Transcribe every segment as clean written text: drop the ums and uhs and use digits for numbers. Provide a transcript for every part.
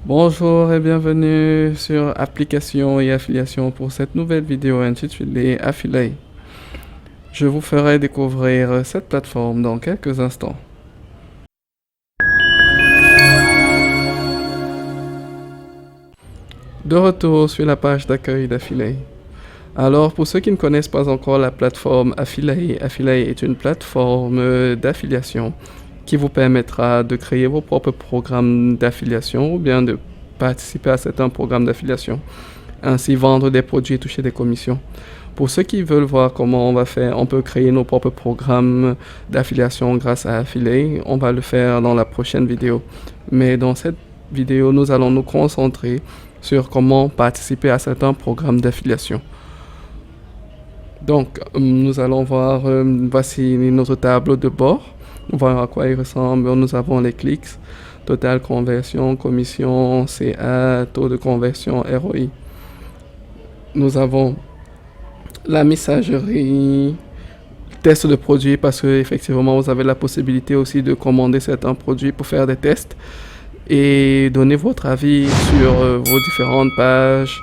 Bonjour et bienvenue sur Application et Affiliation pour cette nouvelle vidéo intitulée Affiliate. Je vous ferai découvrir cette plateforme dans quelques instants. De retour sur la page d'accueil d'Affiliate. Alors, pour ceux qui ne connaissent pas encore la plateforme Affiliate, Affiliate est une plateforme d'affiliation qui vous permettra de créer vos propres programmes d'affiliation ou bien de participer à certains programmes d'affiliation, ainsi vendre des produits et toucher des commissions. Pour ceux qui veulent voir comment on va faire, on peut créer nos propres programmes d'affiliation grâce à Affiliate. On va le faire dans la prochaine vidéo. Mais dans cette vidéo, nous allons nous concentrer sur comment participer à certains programmes d'affiliation. Donc, nous allons voir, voici notre tableau de bord. Voir à quoi il ressemble. Nous avons les clics, total conversion, commission, CA, taux de conversion, ROI. Nous avons la messagerie, test de produits, parce que effectivement vous avez la possibilité aussi de commander certains produits pour faire des tests et donner votre avis sur vos différentes pages,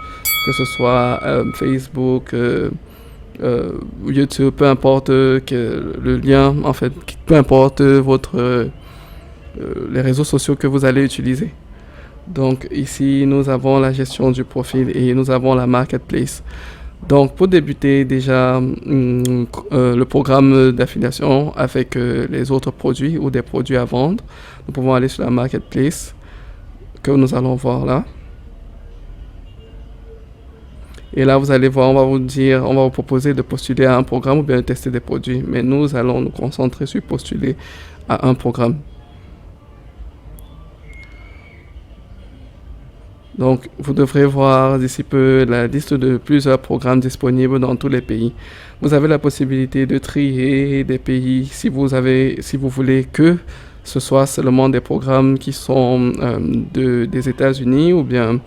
que ce soit Facebook, YouTube, peu importe le lien, en fait, peu importe les réseaux sociaux que vous allez utiliser. Donc ici, nous avons la gestion du profil et nous avons la marketplace. Donc pour débuter déjà le programme d'affiliation avec les autres produits ou des produits à vendre, nous pouvons aller sur la marketplace que nous allons voir là. Et là, vous allez voir, on va vous proposer de postuler à un programme ou bien de tester des produits. Mais nous allons nous concentrer sur postuler à un programme. Donc, vous devrez voir d'ici peu la liste de plusieurs programmes disponibles dans tous les pays. Vous avez la possibilité de trier des pays si vous voulez que ce soit seulement des programmes qui sont des États-Unis ou bien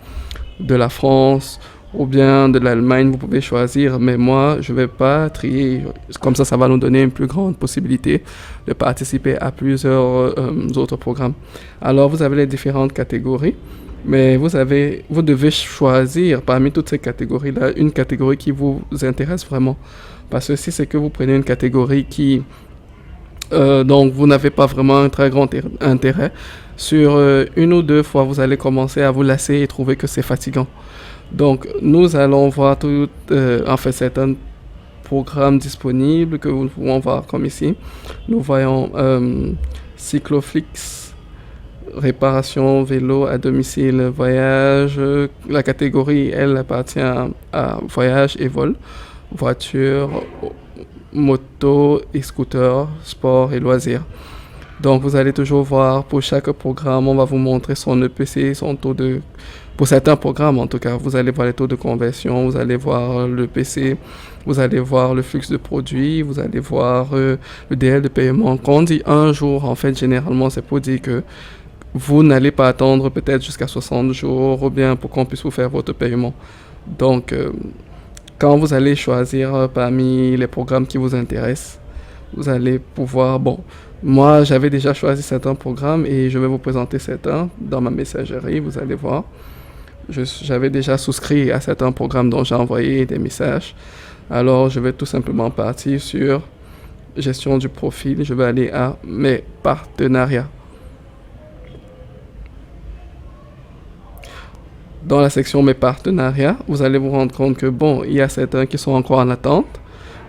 de la France ou bien de l'Allemagne, vous pouvez choisir, mais moi, je ne vais pas trier. Comme ça va nous donner une plus grande possibilité de participer à plusieurs autres programmes. Alors, vous avez les différentes catégories, mais vous devez choisir parmi toutes ces catégories-là, une catégorie qui vous intéresse vraiment. Parce que si c'est que vous prenez une catégorie donc vous n'avez pas vraiment un très grand intérêt, sur une ou deux fois, vous allez commencer à vous lasser et trouver que c'est fatigant. Donc, nous allons voir certains programmes disponibles que nous pouvons voir comme ici. Nous voyons Cycloflix, réparation, vélo à domicile, voyage. La catégorie, elle, appartient à voyage et vol, voiture, moto et scooter, sport et loisirs. Donc, vous allez toujours voir pour chaque programme, on va vous montrer son EPC, son taux de... Pour certains programmes, en tout cas, vous allez voir les taux de conversion, vous allez voir l'EPC, vous allez voir le flux de produits, vous allez voir le délai de paiement. Quand on dit un jour, en fait, généralement, c'est pour dire que vous n'allez pas attendre peut-être jusqu'à 60 jours ou bien pour qu'on puisse vous faire votre paiement. Donc, quand vous allez choisir parmi les programmes qui vous intéressent, vous allez pouvoir... Bon, moi, j'avais déjà choisi certains programmes et je vais vous présenter certains dans ma messagerie, vous allez voir. J'avais déjà souscrit à certains programmes dont j'ai envoyé des messages. Alors, je vais tout simplement partir sur gestion du profil. Je vais aller à mes partenariats. Dans la section mes partenariats, vous allez vous rendre compte que bon, il y a certains qui sont encore en attente.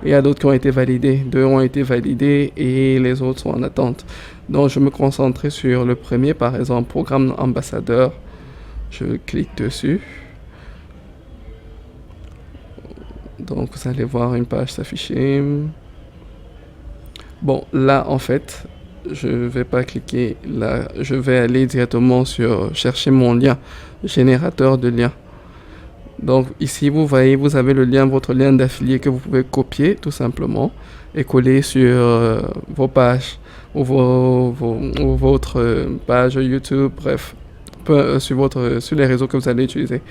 Il y a d'autres qui ont été validés. 2 ont été validés et les autres sont en attente. Donc, je me concentrerai sur le premier, par exemple, programme ambassadeur. Je clique dessus. Donc, vous allez voir une page s'afficher. Bon, là, en fait, je ne vais pas cliquer là. Je vais aller directement sur chercher mon lien, générateur de lien. Donc ici, vous voyez, vous avez le lien, votre lien d'affilié que vous pouvez copier tout simplement et coller sur vos pages ou votre page YouTube, bref, sur les réseaux que vous allez utiliser.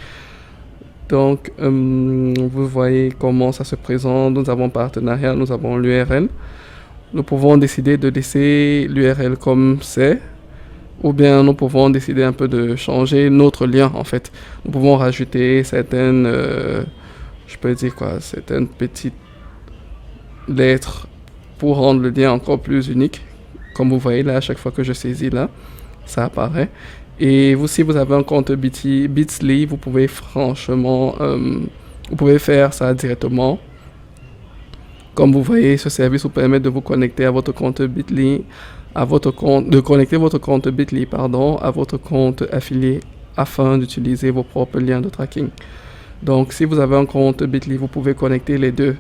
Donc, vous voyez comment ça se présente. Nous avons partenariat, nous avons l'URL. Nous pouvons décider de laisser l'URL comme c'est Ou bien nous pouvons décider un peu de changer notre lien en fait. Nous pouvons rajouter certaines, je peux dire quoi, certaines petites lettres pour rendre le lien encore plus unique. Comme vous voyez là, à chaque fois que je saisis là, ça apparaît. Et vous, si vous avez un compte Bitly, vous pouvez franchement, vous pouvez faire ça directement. Comme vous voyez, ce service vous permet de vous connecter à votre compte Bitly, de connecter votre compte Bitly, pardon, à votre compte affilié afin d'utiliser vos propres liens de tracking. Donc, si vous avez un compte Bitly, vous pouvez connecter les deux.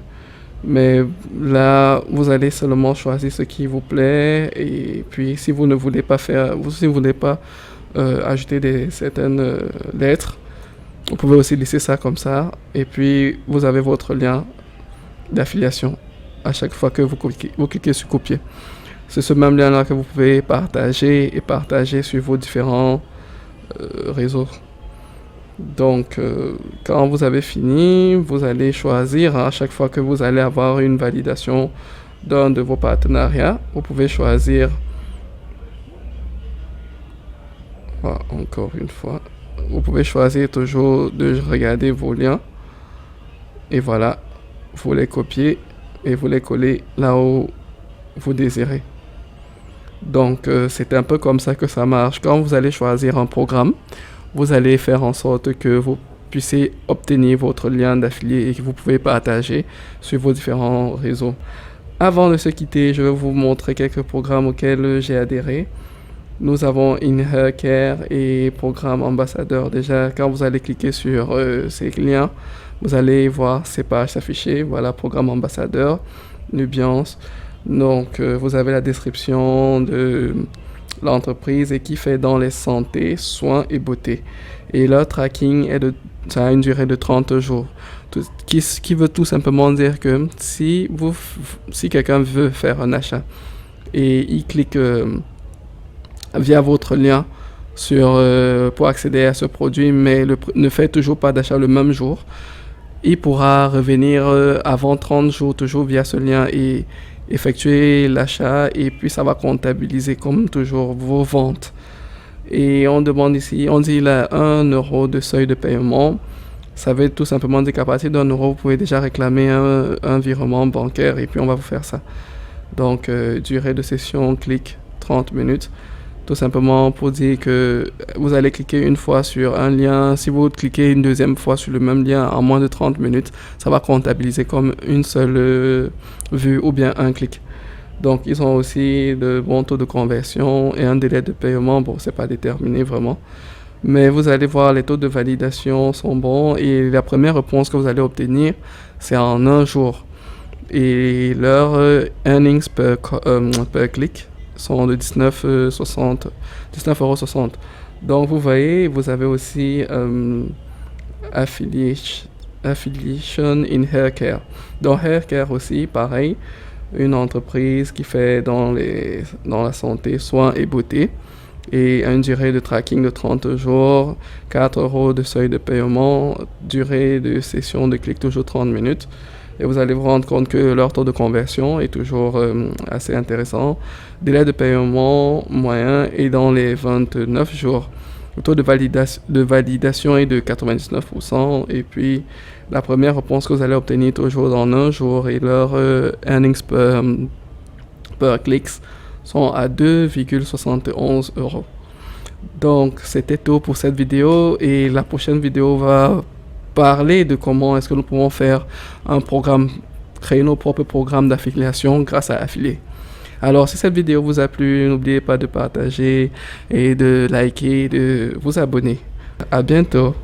Mais là, vous allez seulement choisir ce qui vous plaît. Et puis, si vous ne voulez pas si vous voulez pas ajouter certaines lettres, vous pouvez aussi laisser ça comme ça. Et puis, vous avez votre lien d'affiliation à chaque fois que vous cliquez sur copier. C'est ce même lien là que vous pouvez partager sur vos différents réseaux. Donc quand vous avez fini, vous allez choisir à chaque fois que vous allez avoir une validation d'un de vos partenariats, vous pouvez choisir encore une fois, vous pouvez choisir toujours de regarder vos liens et voilà, vous les copiez et vous les collez là où vous désirez. Donc c'est un peu comme ça que ça marche. Quand vous allez choisir un programme, vous allez faire en sorte que vous puissiez obtenir votre lien d'affilié et que vous pouvez partager sur vos différents réseaux. Avant de se quitter, je vais vous montrer quelques programmes auxquels j'ai adhéré. Nous avons InHairCare et Programme Ambassadeur. Déjà, quand vous allez cliquer sur ces liens, vous allez voir ces pages s'afficher. Voilà, Programme Ambassadeur, Nubiance. Donc, vous avez la description de l'entreprise et qui fait dans les santé, soins et beauté. Et leur tracking ça a une durée de 30 jours. Qui veut tout simplement dire que si quelqu'un veut faire un achat et il clique via votre lien pour accéder à ce produit, mais ne fait toujours pas d'achat le même jour, il pourra revenir avant 30 jours toujours via ce lien et effectuer l'achat et puis ça va comptabiliser comme toujours vos ventes. Et on demande ici, on dit là 1 euro de seuil de paiement. Ça veut tout simplement dire qu'à partir d'1 euro, vous pouvez déjà réclamer un virement bancaire et puis on va vous faire ça. Donc, durée de session, clic 30 minutes. Tout simplement pour dire que vous allez cliquer une fois sur un lien. Si vous cliquez une deuxième fois sur le même lien en moins de 30 minutes, ça va comptabiliser comme une seule vue ou bien un clic. Donc, ils ont aussi de bons taux de conversion et un délai de paiement. Bon, c'est pas déterminé vraiment. Mais vous allez voir, les taux de validation sont bons et la première réponse que vous allez obtenir, c'est en un jour. Et leurs earnings per click sont de 19,60 €. Donc vous voyez, vous avez aussi affiliation in haircare. Dans haircare aussi, pareil, une entreprise qui fait dans la santé, soins et beauté. Et une durée de tracking de 30 jours, 4 € de seuil de paiement, durée de session de clic toujours 30 minutes. Et vous allez vous rendre compte que leur taux de conversion est toujours assez intéressant. Délai de paiement moyen est dans les 29 jours. Le taux de validation est de 99%. Et puis, la première réponse que vous allez obtenir toujours dans un jour et leur earnings per clicks sont à 2,71 €. Donc, c'était tout pour cette vidéo et la prochaine vidéo va parler de comment est-ce que nous pouvons faire créer nos propres programmes d'affiliation grâce à Affilié. Alors, si cette vidéo vous a plu, n'oubliez pas de partager et de liker, de vous abonner. À bientôt.